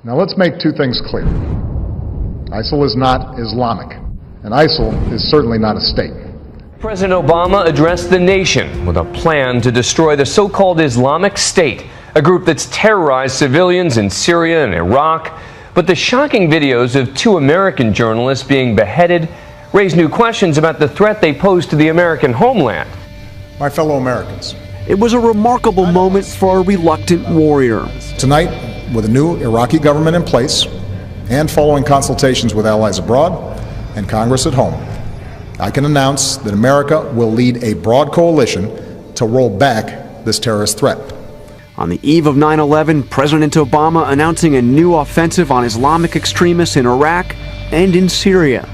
Now let's make two things clear. ISIL is not Islamic, and ISIL is certainly not a state. President Obama addressed the nation with a plan to destroy the so-called Islamic State, a group that's terrorized civilians in Syria and Iraq. But the shocking videos of two American journalists being beheaded raise new questions about the threat they pose to the American homeland. My fellow Americans, it was a remarkable moment for a reluctant warrior. Tonight, with a new Iraqi government in place and following consultations with allies abroad and Congress at home, I can announce that America will lead a broad coalition to roll back this terrorist threat. On the eve of 9/11, President Obama announcing a new offensive on Islamic extremists in Iraq and in Syria.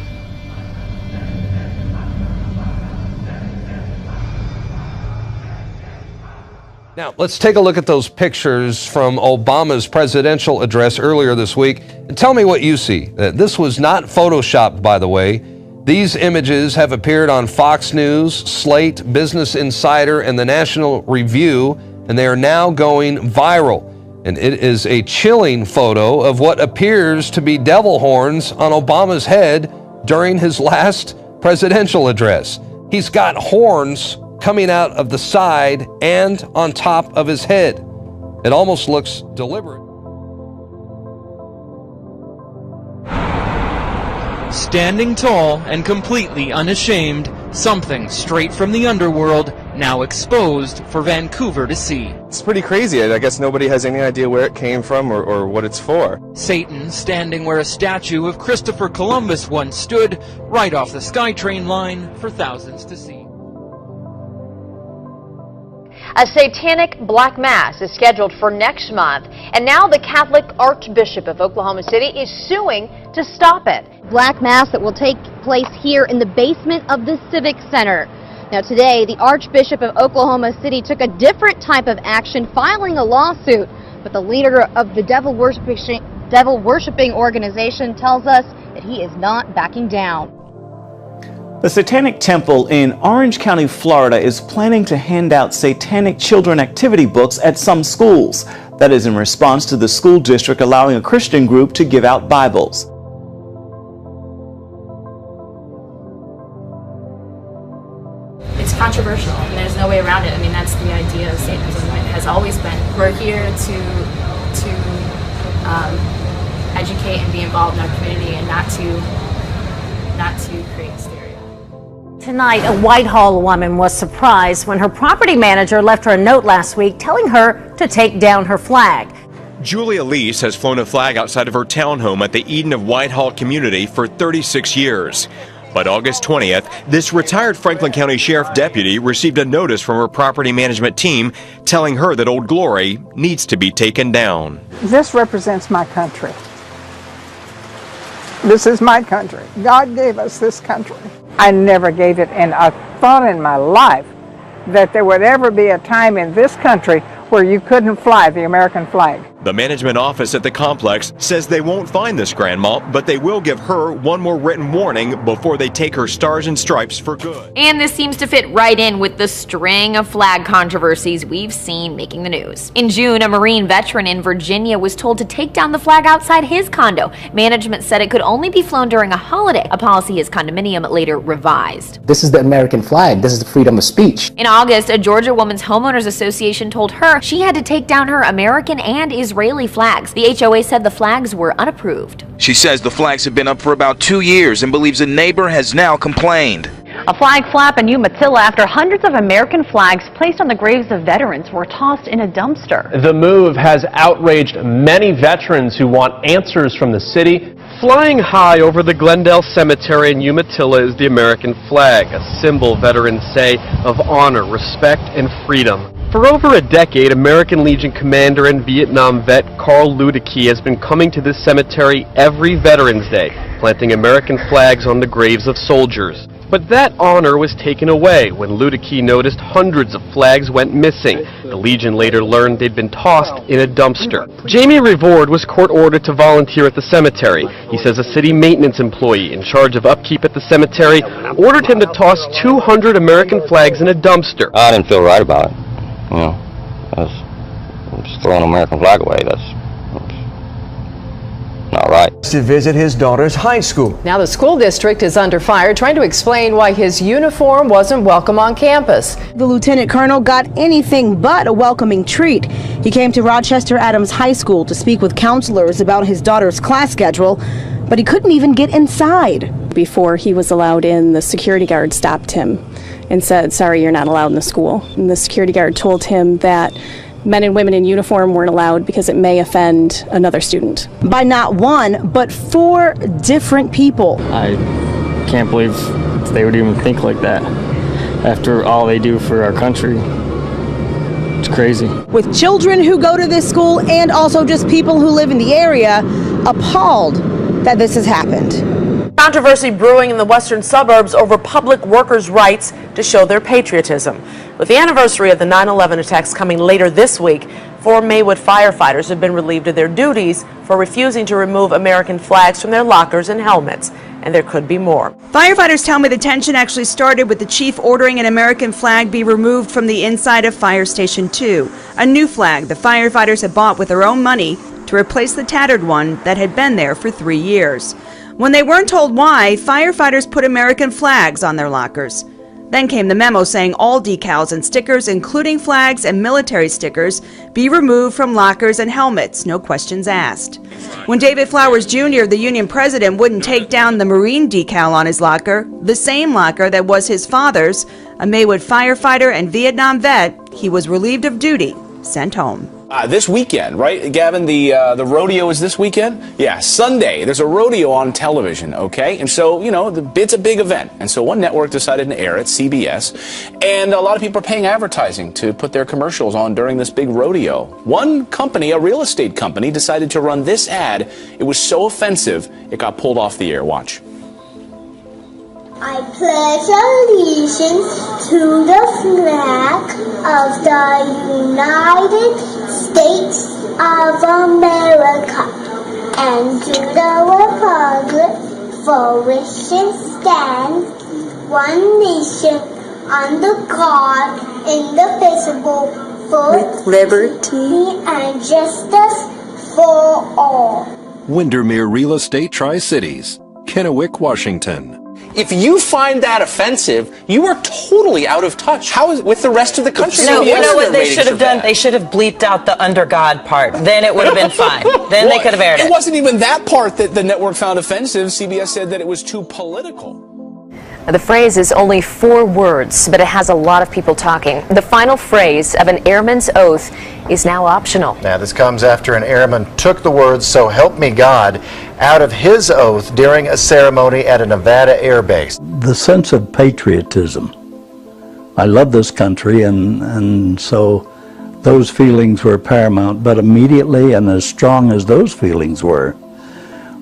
Now, let's take a look at those pictures from Obama's presidential address earlier this week. And tell me what you see. This was not photoshopped, by the way. These images have appeared on Fox News, Slate, Business Insider, and the National Review, and they are now going viral. And it is a chilling photo of what appears to be devil horns on Obama's head during his last presidential address. He's got horns coming out of the side and on top of his head. It almost looks deliberate. Standing tall and completely unashamed, something straight from the underworld, now exposed for Vancouver to see. It's pretty crazy. I guess nobody has any idea where it came from or what it's for. Satan standing where a statue of Christopher Columbus once stood, right off the SkyTrain line for thousands to see. A satanic black mass is scheduled for next month, and now the Catholic Archbishop of Oklahoma City is suing to stop it. Black mass that will take place here in the basement of the Civic Center. Now today, the Archbishop of Oklahoma City took a different type of action, filing a lawsuit, but the leader of the devil-worshipping organization tells us that he is not backing down. The Satanic Temple in Orange County, Florida is planning to hand out satanic children activity books at some schools. That is in response to the school district allowing a Christian group to give out Bibles. It's controversial, and there's no way around it. I mean, that's the idea of Satanism. It has always been. We're here to educate and be involved in our community, and not to create hysteria. Tonight, a Whitehall woman was surprised when her property manager left her a note last week telling her to take down her flag. Julia Lease has flown a flag outside of her townhome at the Eden of Whitehall community for 36 years. But August 20th, this retired Franklin County Sheriff deputy received a notice from her property management team telling her that Old Glory needs to be taken down. This represents my country. This is my country. God gave us this country. I never gave it a thought in my life that there would ever be a time in this country where you couldn't fly the American flag. The management office at the complex says they won't fine this grandma, but they will give her one more written warning before they take her stars and stripes for good. And this seems to fit right in with the string of flag controversies we've seen making the news. In June, a Marine veteran in Virginia was told to take down the flag outside his condo. Management said it could only be flown during a holiday, a policy his condominium later revised. This is the American flag. This is the freedom of speech. In August, a Georgia Women's Homeowners Association told her she had to take down her American and Israeli flags. The HOA said the flags were unapproved. She says the flags have been up for about 2 years and believes a neighbor has now complained. A flag flap in Umatilla after hundreds of American flags placed on the graves of veterans were tossed in a dumpster. The move has outraged many veterans who want answers from the city. Flying high over the Glendale Cemetery in Umatilla is the American flag, a symbol veterans say of honor, respect, and freedom. For over a decade, American Legion commander and Vietnam vet Carl Luedecke has been coming to this cemetery every Veterans Day, planting American flags on the graves of soldiers. But that honor was taken away when Luedecke noticed hundreds of flags went missing. The Legion later learned they'd been tossed in a dumpster. Jamie Revord was court-ordered to volunteer at the cemetery. He says a city maintenance employee in charge of upkeep at the cemetery ordered him to toss 200 American flags in a dumpster. I didn't feel right about it. You know, I'm just throwing an American flag away. That's right. To visit his daughter's high school. Now the school district is under fire trying to explain why his uniform wasn't welcome on campus. The lieutenant colonel got anything but a welcoming treat. He came to Rochester Adams High School to speak with counselors about his daughter's class schedule, but he couldn't even get inside. Before he was allowed in, the security guard stopped him and said, "Sorry, you're not allowed in the school." And the security guard told him that men and women in uniform weren't allowed because it may offend another student. By not one, but 4 different people. I can't believe they would even think like that after all they do for our country. It's crazy. With children who go to this school and also just people who live in the area appalled that this has happened. Controversy brewing in the western suburbs over public workers' rights to show their patriotism. With the anniversary of the 9/11 attacks coming later this week, 4 Maywood firefighters have been relieved of their duties for refusing to remove American flags from their lockers and helmets. And there could be more. Firefighters tell me the tension actually started with the chief ordering an American flag be removed from the inside of Fire Station 2. A new flag the firefighters had bought with their own money to replace the tattered one that had been there for 3 years. When they weren't told why, firefighters put American flags on their lockers. Then came the memo saying all decals and stickers, including flags and military stickers, be removed from lockers and helmets, no questions asked. When David Flowers Jr., the union president, wouldn't take down the Marine decal on his locker, the same locker that was his father's, a Maywood firefighter and Vietnam vet, he was relieved of duty, sent home. This weekend, right, Gavin? The rodeo is this weekend? Yeah, Sunday. There's a rodeo on television, okay? And so, you know, it's a big event. And so one network decided to air it, CBS. And a lot of people are paying advertising to put their commercials on during this big rodeo. One company, a real estate company, decided to run this ad. It was so offensive, it got pulled off the air. Watch. I pledge allegiance to the flag of the United States of America and to the republic for which it stands, one nation, under God, indivisible, with liberty and justice for all. Windermere Real Estate Tri-Cities, Kennewick, Washington. If you find that offensive, you are totally out of touch. How is with the rest of the country? No, you know what they should have done? They should have bleeped out the under God part. Then it would have been fine. Then they could have aired it. It wasn't even that part that the network found offensive. CBS said that it was too political. The phrase is only 4 words, but it has a lot of people talking. The final phrase of an airman's oath is now optional. Now, this comes after an airman took the words, "So help me God," out of his oath during a ceremony at a Nevada air base. The sense of patriotism. I love this country, and so those feelings were paramount. But immediately, and as strong as those feelings were,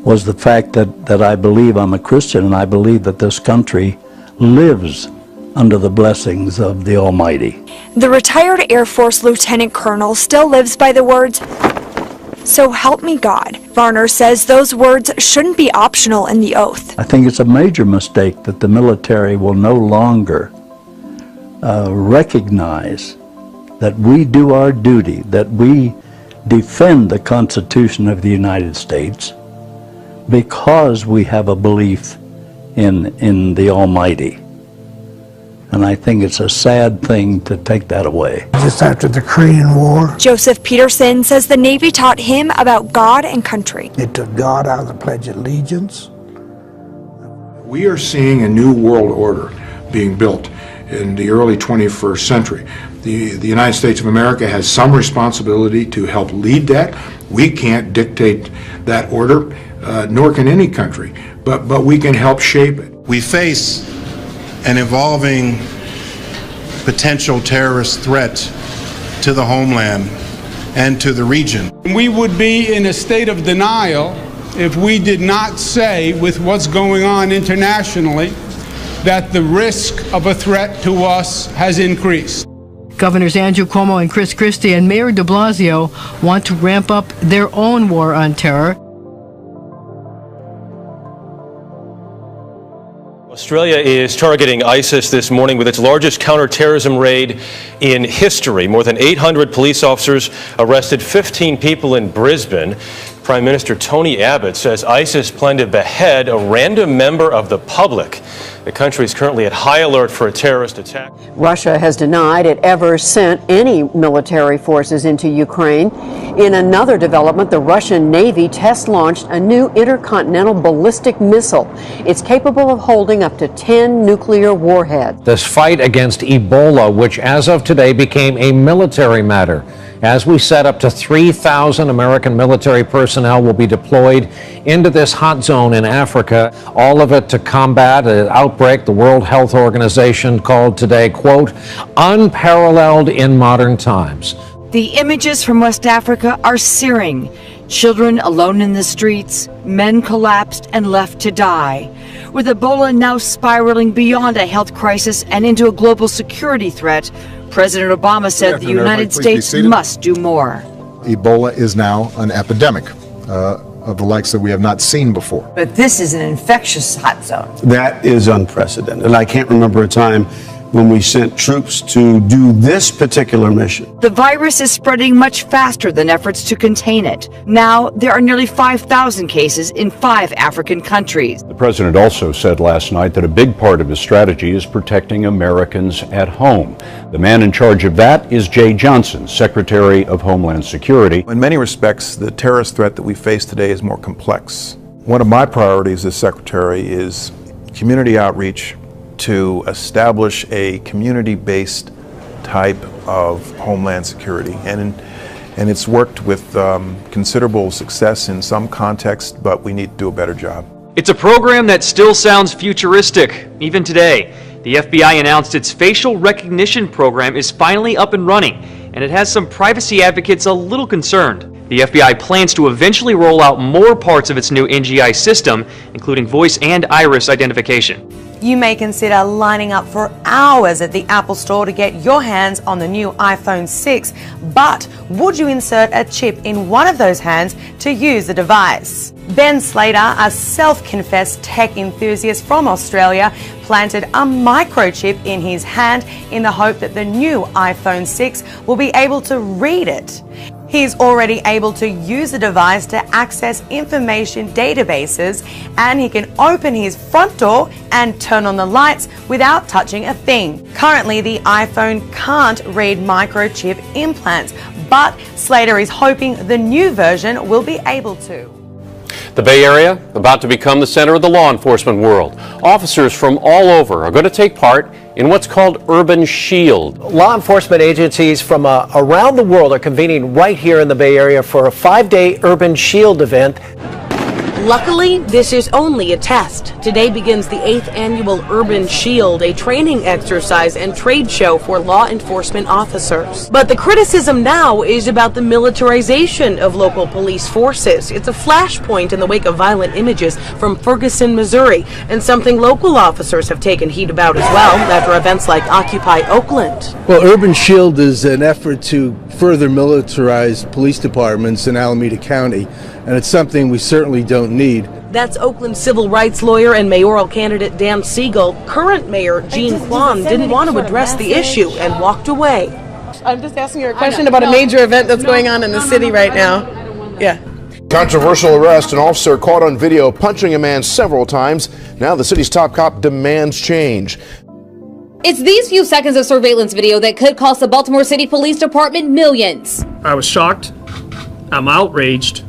was the fact that I believe I'm a Christian, and I believe that this country lives under the blessings of the Almighty. The retired Air Force Lieutenant Colonel still lives by the words, "So help me God." Varner says those words shouldn't be optional in the oath. I think it's a major mistake that the military will no longer recognize that we do our duty, that we defend the Constitution of the United States, because we have a belief in the Almighty. And I think it's a sad thing to take that away. Just after the Korean War, Joseph Peterson says the Navy taught him about God and country. It took God out of the Pledge of Allegiance. We are seeing a new world order being built in the early 21st century. The United States of America has some responsibility to help lead that. We can't dictate that order, nor can any country, but we can help shape it. We face an evolving potential terrorist threat to the homeland and to the region. We would be in a state of denial if we did not say, with what's going on internationally, that the risk of a threat to us has increased. Governors Andrew Cuomo and Chris Christie and Mayor de Blasio want to ramp up their own war on terror. Australia is targeting ISIS this morning with its largest counterterrorism raid in history. More than 800 police officers arrested 15 people in Brisbane. Prime Minister Tony Abbott says ISIS planned to behead a random member of the public. The country is currently at high alert for a terrorist attack. Russia has denied it ever sent any military forces into Ukraine. In another development, the Russian Navy test-launched a new intercontinental ballistic missile. It's capable of holding up to 10 nuclear warheads. This fight against Ebola, which as of today became a military matter. As we said, up to 3,000 American military personnel will be deployed into this hot zone in Africa, all of it to combat an outbreak the World Health Organization called today, quote, unparalleled in modern times. The images from West Africa are searing. Children alone in the streets, men collapsed and left to die. With Ebola now spiraling beyond a health crisis and into a global security threat, President Obama said the United States must do more. Ebola is now an epidemic of the likes that we have not seen before. But this is an infectious hot zone. That is unprecedented. And I can't remember a time when we sent troops to do this particular mission. The virus is spreading much faster than efforts to contain it. Now, there are nearly 5,000 cases in 5 African countries. The president also said last night that a big part of his strategy is protecting Americans at home. The man in charge of that is Jay Johnson, Secretary of Homeland Security. In many respects, the terrorist threat that we face today is more complex. One of my priorities as Secretary is community outreach, to establish a community-based type of homeland security. And it's worked with considerable success in some contexts, but we need to do a better job. It's a program that still sounds futuristic, even today. The FBI announced its facial recognition program is finally up and running, and it has some privacy advocates a little concerned. The FBI plans to eventually roll out more parts of its new NGI system, including voice and iris identification. You may consider lining up for hours at the Apple Store to get your hands on the new iPhone 6, but would you insert a chip in one of those hands to use the device? Ben Slater, a self-confessed tech enthusiast from Australia, planted a microchip in his hand in the hope that the new iPhone 6 will be able to read it. He's already able to use the device to access information databases, and he can open his front door and turn on the lights without touching a thing. Currently, the iPhone can't read microchip implants, but Slater is hoping the new version will be able to. The Bay Area, about to become the center of the law enforcement world. Officers from all over are going to take part in what's called Urban Shield. Law enforcement agencies from around the world are convening right here in the Bay Area for a 5-day Urban Shield event. Luckily, this is only a test. Today begins the 8th annual Urban Shield, a training exercise and trade show for law enforcement officers. But the criticism now is about the militarization of local police forces. It's a flashpoint in the wake of violent images from Ferguson, Missouri, and something local officers have taken heat about as well after events like Occupy Oakland. Well, Urban Shield is an effort to further militarize police departments in Alameda County, and it's something we certainly don't need. That's Oakland civil rights lawyer and mayoral candidate Dan Siegel. Current mayor Jean Quan didn't want to address the issue and walked away. I'm just asking you a question about a major event that's going on in the city right now. Yeah. Controversial arrest. An officer caught on video punching a man several times. Now the city's top cop demands change. It's these few seconds of surveillance video that could cost the Baltimore City Police Department millions. I was shocked. I'm outraged.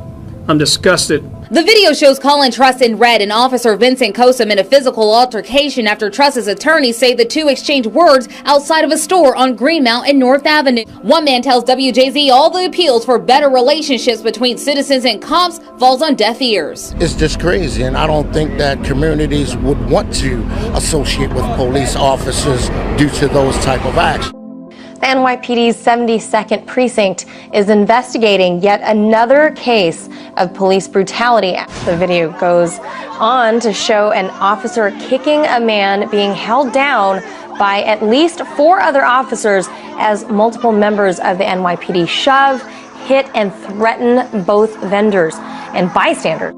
I'm disgusted. The video shows Colin Truss in red and Officer Vincent Kosum in a physical altercation after Truss's attorneys say the two exchanged words outside of a store on Greenmount and North Avenue. One man tells WJZ all the appeals for better relationships between citizens and cops falls on deaf ears. It's just crazy, and I don't think that communities would want to associate with police officers due to those type of acts. The NYPD's 72nd Precinct is investigating yet another case of police brutality. The video goes on to show an officer kicking a man being held down by at least 4 other officers as multiple members of the NYPD shove, hit, and threaten both vendors and bystanders.